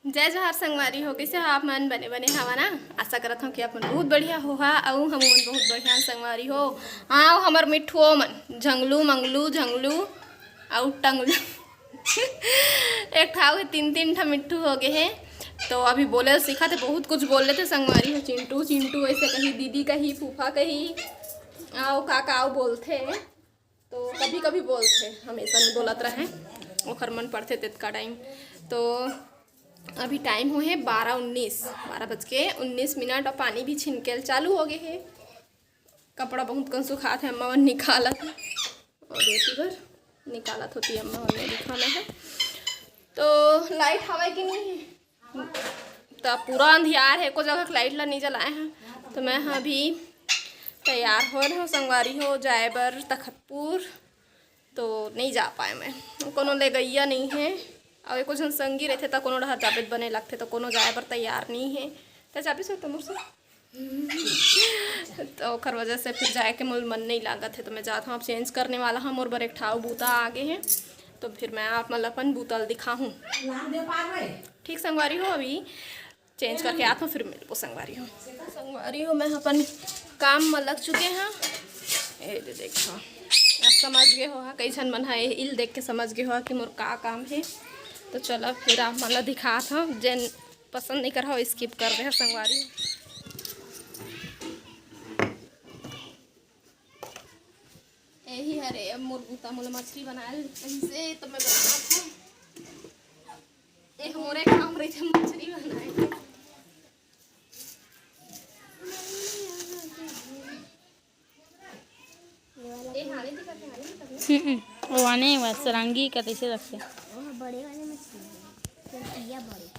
जय जोहार संगवारी हो, कैसे हो आप मन? बने बने हवा ना। आशा करत हूँ कि आप मन बहुत बढ़िया हो हा और हम मन बहुत बढ़िया संगवारी हो। हाँ हमर मिठुओ मन झंगलू मंगलू झंगलू और टंगलू एक ठाव है, तीन तीन ठा मिट्ठू हो गए हैं। तो अभी बोले सीखा थे, बहुत कुछ बोल रहे थे संगवारी हो। चिंटू चिंटू ऐसे कही, दीदी कही, फूफा कही, आओ काका बोलते। तो कभी कभी बोलते, हमेशा नहीं बोलत रहे, ओखर मन पड़ते तेत का टाइम। तो अभी टाइम हुए हैं 12:19 और पानी भी छिनकेल चालू हो गए है। कपड़ा बहुत कम सुखात है, अम्मा वन निकालत है और रोटी भर निकालत होती अम्मा वन ने दिखाना है। तो लाइट हवा कि नहीं है, तो पूरा अंधियार है, को जगह लाइट ला नहीं जलाए हैं। तो मैं अभी तैयार हो रहा हूँ संगवारी हो जाए बर तखतपुर। तो नहीं जा पाए, मैं कोनो ले गैया नहीं है और एक जन संगी रहते तो कोनो डहर जाबेत बने लगते, तो कोनो जाए पर तैयार नहीं है। तो जाबे सो तुम से तो ओखर वजह से फिर जाए के मोल मन नहीं लागत है। तो मैं जाता हूँ, अब चेंज करने वाला हूँ, मोर बर एक ठाव बूता आगे हैं। तो फिर मैं आप मतलब अपन बूतल दिखाऊँ। ठीक संगवारी हो, अभी चेंज करके आता हूँ, फिर मिलबो संगवारी हो। संगवारी हो मैं अपन काम में लग चुके हैं। ये देखो आप समझ गए हो कैसन मन है, इल देख के समझ गए हो कि मोर का काम है। तो चलो फिर आप मतलब दिखात हूँ, जन पसंद नहीं कर हो स्किप कर रहे हैं संगवारी। यही है रे, अब मोर बूता मोला मछली बनाए से तो मैं बनात हूँ। ये मोरे काम रही थे मछली बनाए। वो आने सरंगी का कैसे रखते बड़े वाले मछली बड़े।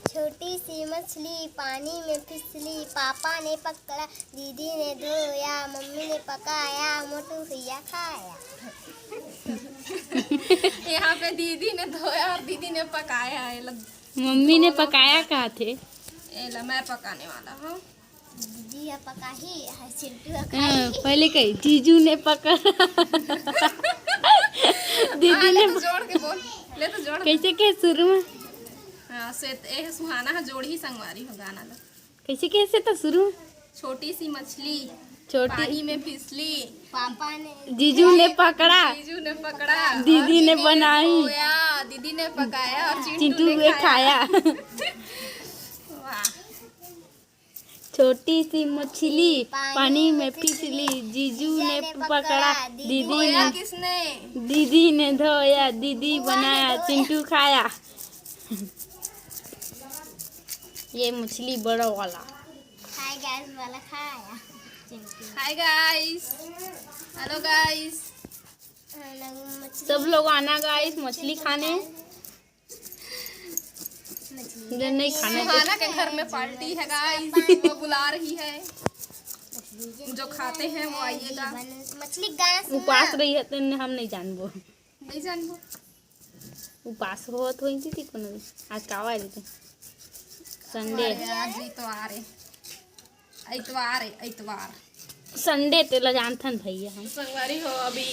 छोटी सी मछली पानी में फिसली, पापा ने पकड़ा, दीदी ने धोया, मम्मी ने पकाया, मोटू भैया खाया। यहाँ पे दीदी ने धोया और दीदी ने पकाया है। मम्मी ने पकाया कहा थे? मैं पकाने वाला हूँ। दीदी पका ही चिंटू पहले कही जीजू ने पका दीदी ने तो जोड़ के बोल ले, तो जोड़ कैसे के शुरू में से ए सुहाना है, जोड़ ही संगवारी हो गाना ला। कैसे तो शुरू। छोटी सी मछली छोटी पानी में फिसली, पापा ने जीजू ने पकड़ा, जीजू ने पकड़ा, दीदी ने बनाई, धोया, दीदी ने पकाया और चिंटू ने खाया। वाह। छोटी सी मछली पानी में फिसली, जीजू ने पकड़ा, दीदी ने धोया, दीदी बनाया, चिंटू खाया। ये मछली बड़ा वाला। हाय गाइस वाला खाया Chintu. Hi guys, hello guys, सब लोग आना गाइस मछली खाने। नहीं खाने सुहाना के घर में पार्टी है गाइस, वो बुला रही है, जो खाते हैं वो आइएगा। मछली गाना उपास रही है तो हम नहीं जानबो, नहीं जानबो उपास होत होई थी कोनो दिन। आज कावा आई थी संडे, आज इतवार संडे ते ला जानथन भैया हम संगवारी हो। अभी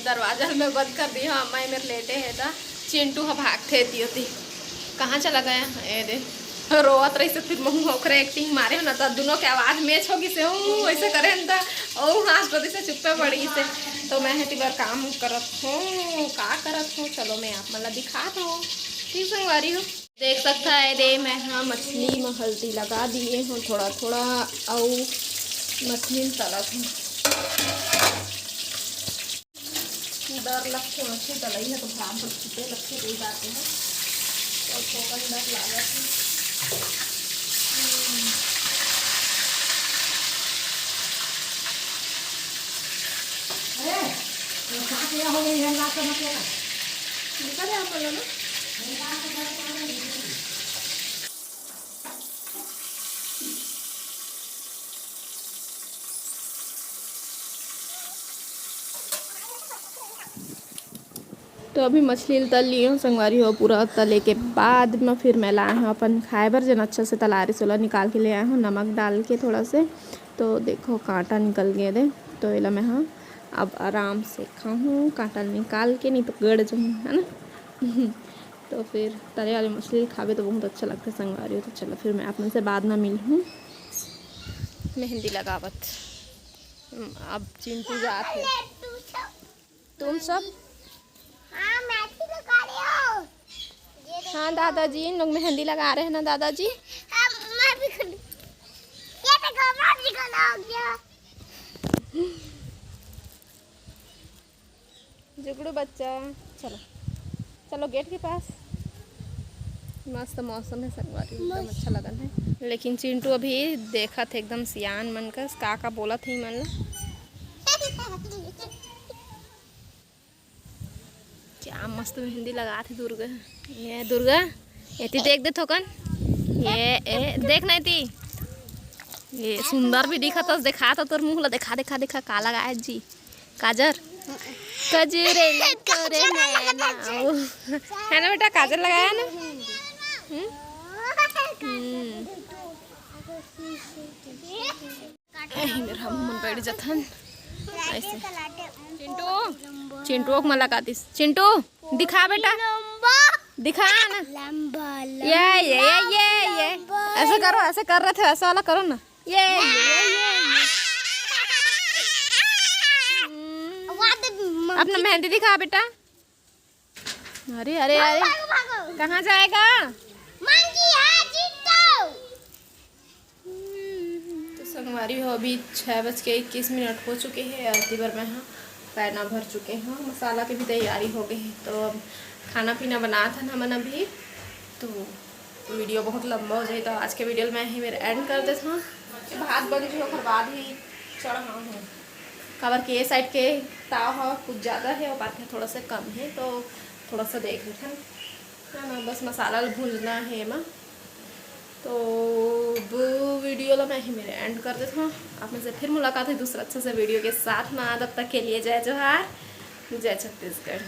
दरवाजा में बंद कर दिया, अम्मा मेरे लेटे है था। चिंटू हा भागते थी, कहाँ चला गया? ए दे रोवत रही से, फिर मुँह होकर एक्टिंग मारे हो ना, तो दोनों के आवाज़ मैच होगी से ऐसे करे ना, तो हाँ प्रति से चुप्पे पड़ी से। तो मैं हेती बार काम करत हूँ, का करत हूँ, चलो मैं आप मतलब दिखात हूँ। ठीक संगवारी हो, देख सकता है दे मैं हाँ मछली में हल्दी लगा दिए हूँ थोड़ा थोड़ा, और मछली तलत हूँ। डर लगते मछली तलाई है तो भाप छुपे लगते कोई जाते हैं, और फोकन डर लागत है। निकल आप बोलो ना। तो अभी मछली तल ली हूँ संगवारी हो। पूरा तले के बाद में फिर मैं लाया हूँ अपन खाए बर जन अच्छा से तलारी सोला निकाल के ले आया हूँ नमक डाल के थोड़ा से। तो देखो कांटा निकल गए दे, तो इला मैं हाँ अब आराम से खाऊँ कांटा निकाल के, नहीं तो गड़ जाऊँ है ना। तो फिर तले वाली मछली खावे तो बहुत अच्छा लगता है संगवारी हो। तो चलो फिर मैं अपन से बाद में मिलूँ। मेहंदी लगावत अब चिंटू जात है। तुम सब हाँ मैं भी लगा रही हूँ। हाँ दादाजी इन लोग मेहंदी लगा रहे हैं ना दादाजी। हाँ, मैं भी खड़ी। ये देखो मैं भी खड़ा हो गया। जुगड़ू बच्चा चलो चलो गेट के पास। मस्त मौसम है संगवारी एकदम अच्छा लगन है। लेकिन चिंटू अभी देखा थे एकदम सियान मन का बोला थी मन ला क्या मस्त मेहंदी लगा थे दुर्गा। ये दुर्गा एती देख दे थोकन ये देख नहीं थी ये सुंदर भी दिखा तो देखा तो तोर मुँह ला देखा देखा देखा का लगाए जी काजर कजरे तोरे नैना है ना बेटा काजल लगाया ना। मेरा मुंह बैठ जाथन ऐसे। चिंटू चिंटू को मला कातिस चिंटू दिखा बेटा दिखा ना ये ऐसे करो ऐसे कर रहे थे ऐसा वाला करो ना ये अपना मेहंदी दिखा बेटा। अरे अरे अरे कहाँ जाएगा। तो संगवारी हो अभी 6:21 हो चुके हैं। आरती भर में हाँ पैना भर चुके हैं, मसाला की भी तैयारी हो गई है। तो अब खाना पीना बना था ना मन अभी। तो वीडियो बहुत लंबा हो जाए तो आज के वीडियो में ही मेरे एंड कर देता हूँ। भात बन जो फिर बाद ही चढ़ा हूँ कवर के साइड के ताव कुछ ज़्यादा है और बाकी थोड़ा सा कम है। तो थोड़ा सा देख लेते हैं ना बस मसाला भूनना है माँ। तो वो वीडियो ला मैं ही मेरे एंड कर देता हूँ। आप में से फिर मुलाकात है दूसरा अच्छे से वीडियो के साथ में। तब तक के लिए जय जोहार जय छत्तीसगढ़।